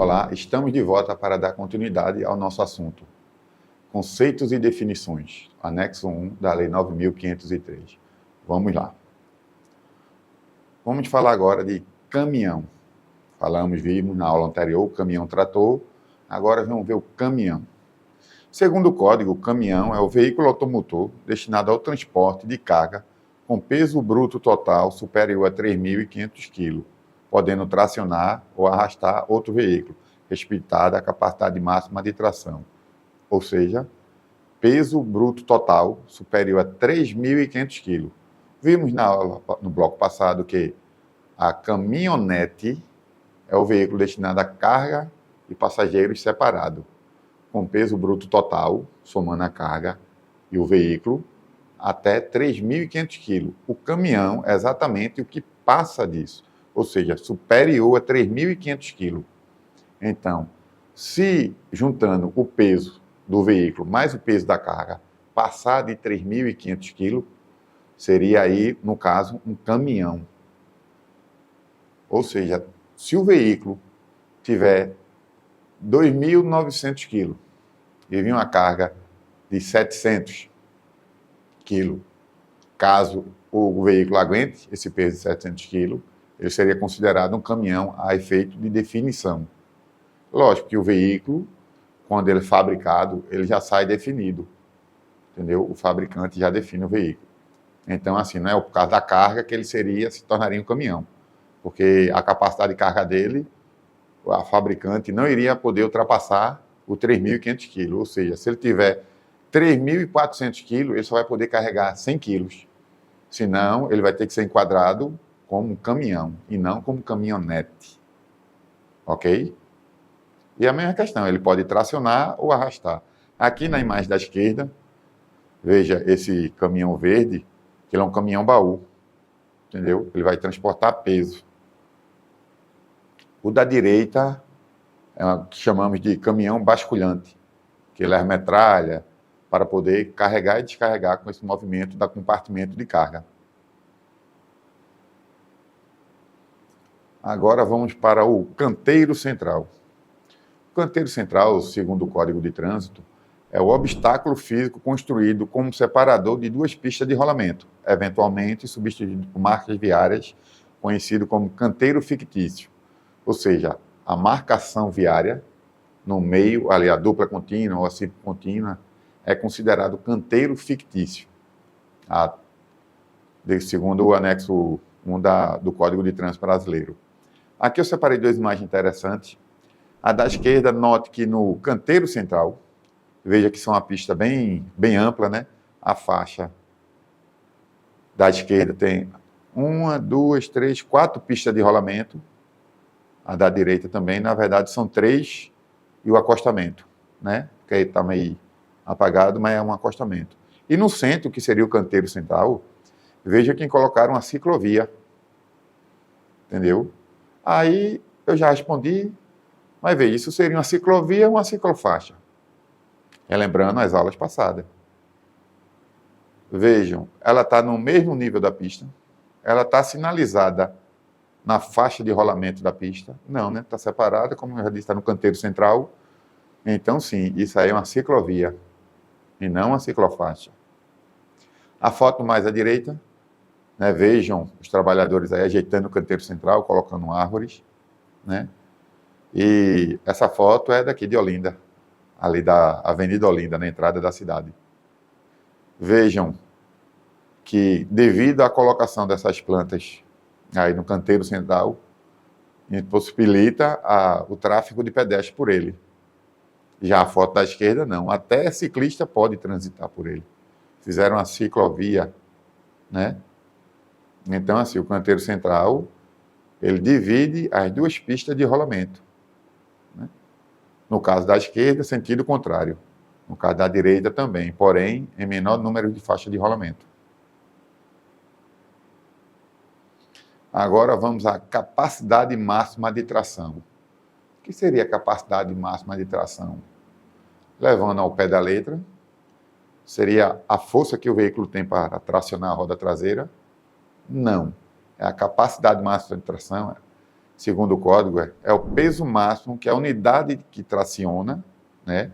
Olá, estamos de volta para dar continuidade ao nosso assunto. Conceitos e definições, anexo 1 da Lei 9.503. Vamos lá. Vamos falar agora de caminhão. Vimos na aula anterior o caminhão-trator, agora vamos ver o caminhão. Segundo o código, o caminhão é o veículo automotor destinado ao transporte de carga com peso bruto total superior a 3.500 kg, podendo tracionar ou arrastar outro veículo, respeitada a capacidade máxima de tração. Ou seja, peso bruto total superior a 3.500 kg. Vimos na aula, no bloco passado, que a caminhonete é o veículo destinado a carga e passageiros separado, com peso bruto total, somando a carga e o veículo, até 3.500 kg. O caminhão é exatamente o que passa disso, ou seja, superior a 3.500 kg. Então, se juntando o peso do veículo mais o peso da carga passar de 3.500 kg, seria aí, no caso, um caminhão. Ou seja, se o veículo tiver 2.900 kg e vir uma carga de 700 kg, caso o veículo aguente esse peso de 700 kg, ele seria considerado um caminhão a efeito de definição. Lógico que o veículo, quando ele é fabricado, ele já sai definido, entendeu? O fabricante já define o veículo. Então, assim, não é por causa da carga que ele se tornaria um caminhão, porque a capacidade de carga dele, a fabricante não iria poder ultrapassar o 3.500 kg, ou seja, se ele tiver 3.400 kg, ele só vai poder carregar 100 kg, senão ele vai ter que ser enquadrado como um caminhão e não como caminhonete, ok? E a mesma questão, ele pode tracionar ou arrastar. Aqui na imagem da esquerda, veja esse caminhão verde, que ele é um caminhão baú, entendeu? Ele vai transportar peso. O da direita é o que chamamos de caminhão basculhante, que leva metralha para poder carregar e descarregar com esse movimento da compartimento de carga. Agora vamos para o canteiro central. O canteiro central, segundo o Código de Trânsito, é o obstáculo físico construído como separador de duas pistas de rolamento, eventualmente substituído por marcas viárias, conhecido como canteiro fictício. Ou seja, a marcação viária no meio, ali a dupla contínua ou a circuncontínua, é considerado canteiro fictício, segundo o anexo 1 do Código de Trânsito Brasileiro. Aqui eu separei duas imagens interessantes. A da esquerda, note que no canteiro central, veja que são uma pista bem ampla, né? A faixa da esquerda tem 1, 2, 3, 4 pistas de rolamento. A da direita também, na verdade, são 3 e o acostamento, né? Que aí está meio apagado, mas é um acostamento. E no centro, que seria o canteiro central, veja que colocaram uma ciclovia, entendeu? Aí eu já respondi, mas veja, isso seria uma ciclovia ou uma ciclofaixa? Relembrando as aulas passadas. Vejam, ela está no mesmo nível da pista, ela está sinalizada na faixa de rolamento da pista. Não, né? Está separada, como eu já disse, está no canteiro central. Então, sim, isso aí é uma ciclovia e não uma ciclofaixa. A foto mais à direita, né? Vejam os trabalhadores aí ajeitando o canteiro central, colocando árvores, né? E essa foto é daqui de Olinda, ali da Avenida Olinda, na entrada da cidade. Vejam que, devido à colocação dessas plantas aí no canteiro central, impossibilita o tráfego de pedestres por ele. Já a foto da esquerda, não. Até ciclista pode transitar por ele. Fizeram uma ciclovia, né? Então, assim, o canteiro central, ele divide as duas pistas de rolamento, né? No caso da esquerda, sentido contrário. No caso da direita também, porém, em menor número de faixas de rolamento. Agora vamos à capacidade máxima de tração. O que seria a capacidade máxima de tração? Levando ao pé da letra, seria a força que o veículo tem para tracionar a roda traseira? Não. A capacidade máxima de tração segundo o código, é o peso máximo que a unidade que traciona, né,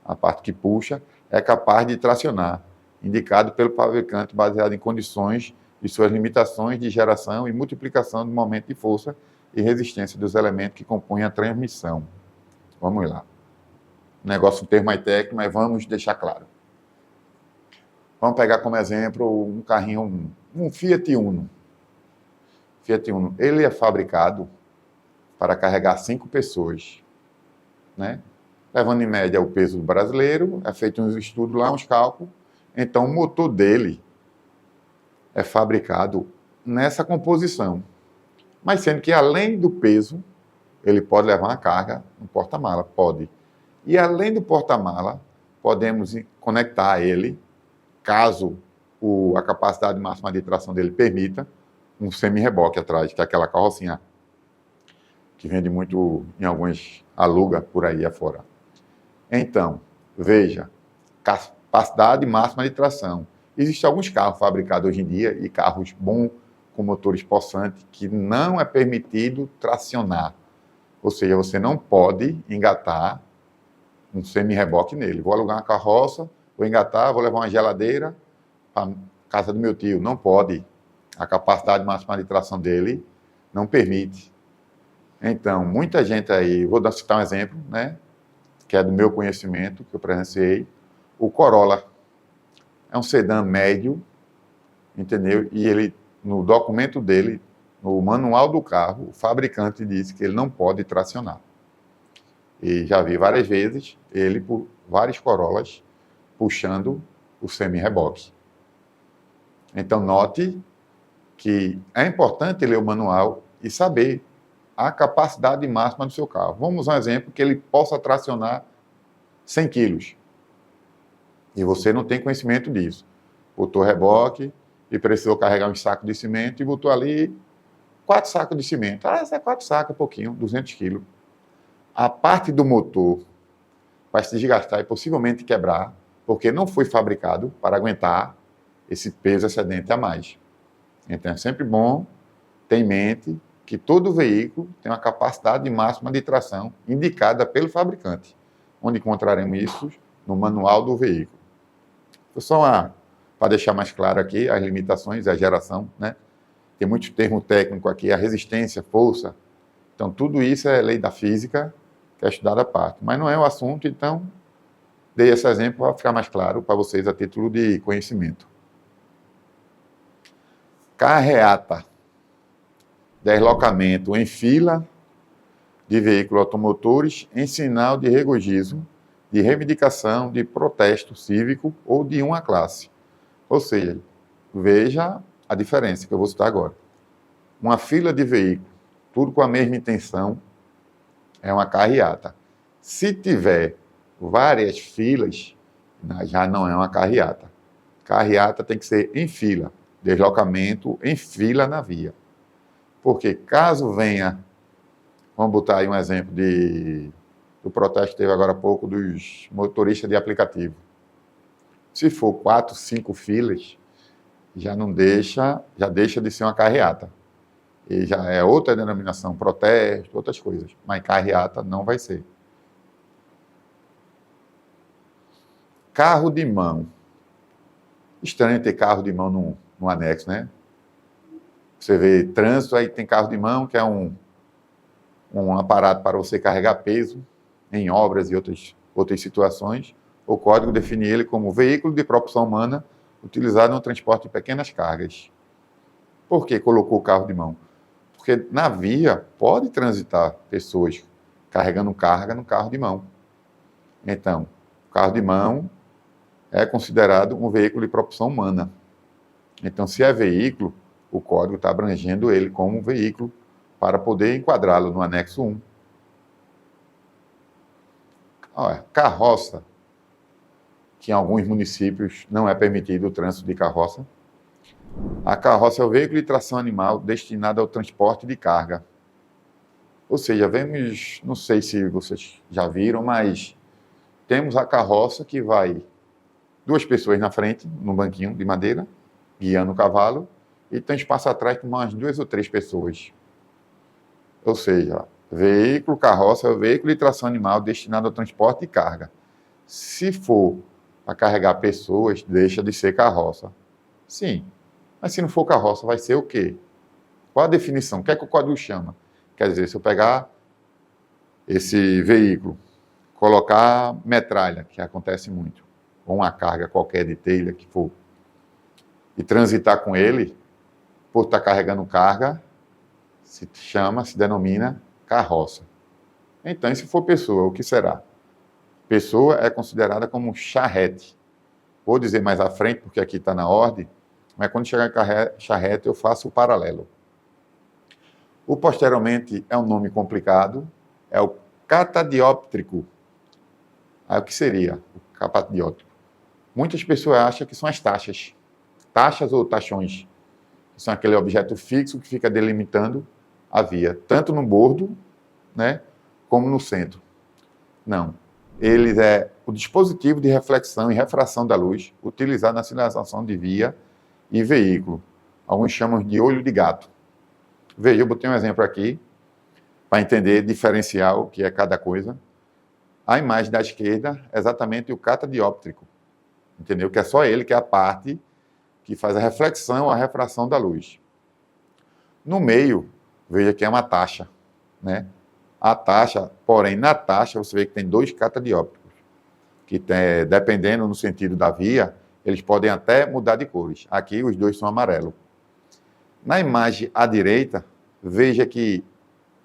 a parte que puxa, é capaz de tracionar, indicado pelo fabricante baseado em condições de suas limitações de geração e multiplicação do momento de força e resistência dos elementos que compõem a transmissão. Vamos lá. Negócio um termo mais técnico, mas vamos deixar claro. Vamos pegar como exemplo um carrinho, um Fiat Uno. Fiat Uno, ele é fabricado para carregar 5 pessoas, né? Levando em média o peso do brasileiro, é feito uns estudos lá, uns cálculos. Então, o motor dele é fabricado nessa composição. Mas sendo que, além do peso, ele pode levar uma carga no porta-mala, pode. E, além do porta-mala, podemos conectar ele, caso a capacidade máxima de tração dele permita, um semi-reboque atrás, que é aquela carrocinha que vende muito em alguns aluga por aí afora. Então, veja, capacidade máxima de tração. Existem alguns carros fabricados hoje em dia, e carros bons, com motores possantes, que não é permitido tracionar. Ou seja, você não pode engatar um semi-reboque nele. Vou alugar uma carroça, vou engatar, vou levar uma geladeira para a casa do meu tio. Não pode. A capacidade máxima de tração dele não permite. Então, muita gente aí, vou citar um exemplo, né, que é do meu conhecimento, que eu presenciei, o Corolla. É um sedã médio, entendeu? E ele, no documento dele, no manual do carro, o fabricante disse que ele não pode tracionar. E já vi várias vezes ele, por vários Corollas, puxando o semi-reboque. Então, note que é importante ler o manual e saber a capacidade máxima do seu carro. Vamos usar um exemplo que ele possa tracionar 100 quilos. E você não tem conhecimento disso. Botou reboque e precisou carregar um saco de cimento e botou ali 4 sacos de cimento. Ah, esse é 4 sacos, é pouquinho, 200 quilos. A parte do motor vai se desgastar e possivelmente quebrar, porque não foi fabricado para aguentar esse peso excedente a mais. Então é sempre bom ter em mente que todo veículo tem uma capacidade máxima de tração indicada pelo fabricante, onde encontraremos isso no manual do veículo. Só para deixar mais claro aqui as limitações, a geração, né? Tem muito termo técnico aqui, a resistência, força. Então, tudo isso é lei da física, que é estudada à parte. Mas não é o assunto, então, dei esse exemplo para ficar mais claro para vocês a título de conhecimento. Carreata. Deslocamento em fila de veículos automotores em sinal de regozijo, de reivindicação, de protesto cívico ou de uma classe. Ou seja, veja a diferença que eu vou citar agora. Uma fila de veículos, tudo com a mesma intenção, é uma carreata. Se tiver várias filas, já não é uma carreata. Carreata tem que ser em fila, deslocamento em fila na via. Porque caso venha, vamos botar aí um exemplo do protesto que teve agora há pouco dos motoristas de aplicativo. Se for 4, 5 filas, já deixa de ser uma carreata. E já é outra denominação, protesto, outras coisas. Mas carreata não vai ser. Carro de mão. Estranho ter carro de mão no anexo, né? Você vê trânsito, aí tem carro de mão, que é um aparato para você carregar peso em obras e outras situações. O código define ele como veículo de propulsão humana utilizado no transporte de pequenas cargas. Por que colocou o carro de mão? Porque na via pode transitar pessoas carregando carga no carro de mão. Então, o carro de mão é considerado um veículo de propulsão humana. Então, se é veículo, o código está abrangendo ele como um veículo para poder enquadrá-lo no anexo 1. Olha, carroça, que em alguns municípios não é permitido o trânsito de carroça. A carroça é o veículo de tração animal destinado ao transporte de carga. Ou seja, vemos, não sei se vocês já viram, mas temos a carroça que vai 2 pessoas na frente, num banquinho de madeira, guiando o cavalo, e tem espaço atrás com umas 2 ou 3 pessoas. Ou seja, veículo, carroça é o veículo de tração animal destinado ao transporte de carga. Se for para carregar pessoas, deixa de ser carroça. Sim, mas se não for carroça, vai ser o quê? Qual a definição? O que é que o código chama? Quer dizer, se eu pegar esse veículo, colocar metralha, que acontece muito, ou uma carga qualquer de telha que for, e transitar com ele, por estar carregando carga, se denomina carroça. Então, e se for pessoa, o que será? Pessoa é considerada como charrete. Vou dizer mais à frente, porque aqui está na ordem, mas quando chegar em charrete eu faço o paralelo. O posteriormente é um nome complicado, é o catadióptrico. Aí o que seria o catadióptrico? Muitas pessoas acham que são as taxas. Taxas ou taxões, que são aquele objeto fixo que fica delimitando a via, tanto no bordo, né, como no centro. Não. Ele é o dispositivo de reflexão e refração da luz utilizado na sinalização de via e veículo. Alguns chamam de olho de gato. Veja, eu botei um exemplo aqui para entender, diferenciar o que é cada coisa. A imagem da esquerda é exatamente o catadióptrico, entendeu? Que é só ele, que é a parte que faz a reflexão ou a refração da luz. No meio, veja que é uma taxa, né? A taxa, porém, na taxa você vê que tem dois catadióptricos, que tem, dependendo no sentido da via, eles podem até mudar de cores. Aqui os dois são amarelos. Na imagem à direita, veja que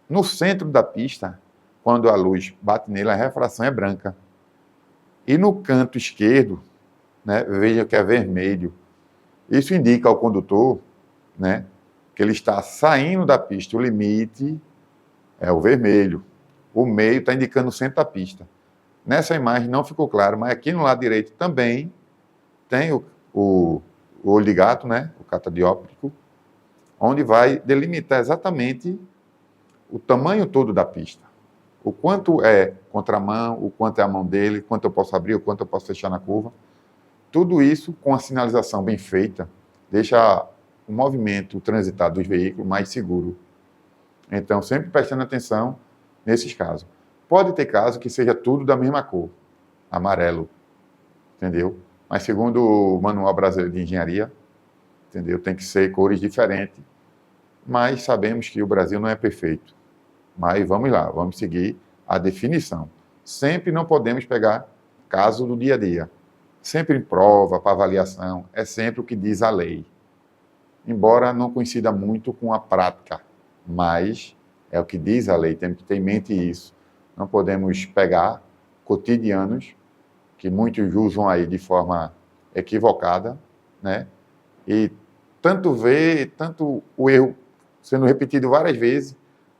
no centro da pista, quando a luz bate nele, a refração é branca. E no canto esquerdo, né, veja que é vermelho. Isso indica ao condutor, né, que ele está saindo da pista. O limite é o vermelho. O meio está indicando o centro da pista. Nessa imagem não ficou claro, mas aqui no lado direito também tem o olho de gato, né, o catadióptrico, onde vai delimitar exatamente o tamanho todo da pista. O quanto é contramão, o quanto é a mão dele, quanto eu posso abrir, o quanto eu posso fechar na curva. Tudo isso com a sinalização bem feita, deixa o movimento transitado dos veículos mais seguro. Então, sempre prestando atenção nesses casos. Pode ter caso que seja tudo da mesma cor, amarelo, entendeu? Mas segundo o Manual Brasileiro de Engenharia, entendeu? Tem que ser cores diferentes. Mas sabemos que o Brasil não é perfeito. Mas vamos lá, vamos seguir a definição. Sempre não podemos pegar caso do dia a dia. Sempre em prova, para avaliação, é sempre o que diz a lei. Embora não coincida muito com a prática, mas é o que diz a lei, temos que ter em mente isso. Não podemos pegar cotidianos, que muitos usam aí de forma equivocada, né? E tanto o erro sendo repetido várias vezes,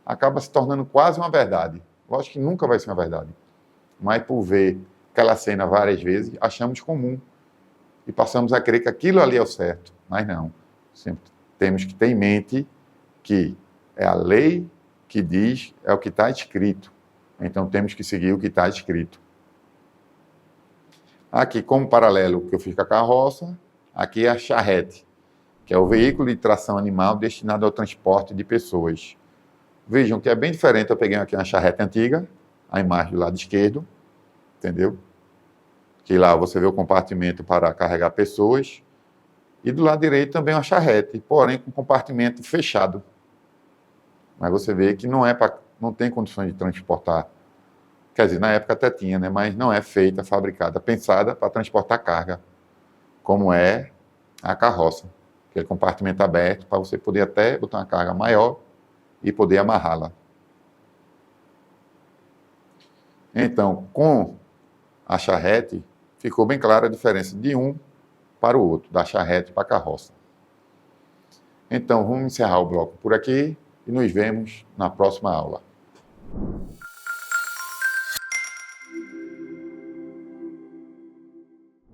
acaba se tornando quase uma verdade. Lógico que nunca vai ser uma verdade, mas por ver aquela cena várias vezes, achamos comum e passamos a crer que aquilo ali é o certo, mas não. Sempre temos que ter em mente que é a lei que diz, é o que está escrito. Então temos que seguir o que está escrito. Aqui, como paralelo que eu fiz com a carroça, aqui é a charrete, que é o veículo de tração animal destinado ao transporte de pessoas. Vejam que é bem diferente. Eu peguei aqui uma charrete antiga, a imagem do lado esquerdo, entendeu? Que lá você vê o compartimento para carregar pessoas. E do lado direito também uma charrete, porém com compartimento fechado. Mas você vê que não tem condições de transportar. Quer dizer, na época até tinha, né? Mas não é feita, fabricada, pensada para transportar carga, como é a carroça. Aquele compartimento aberto para você poder até botar uma carga maior e poder amarrá-la. Então, com a charrete, ficou bem clara a diferença de um para o outro, da charrete para a carroça. Então, vamos encerrar o bloco por aqui e nos vemos na próxima aula.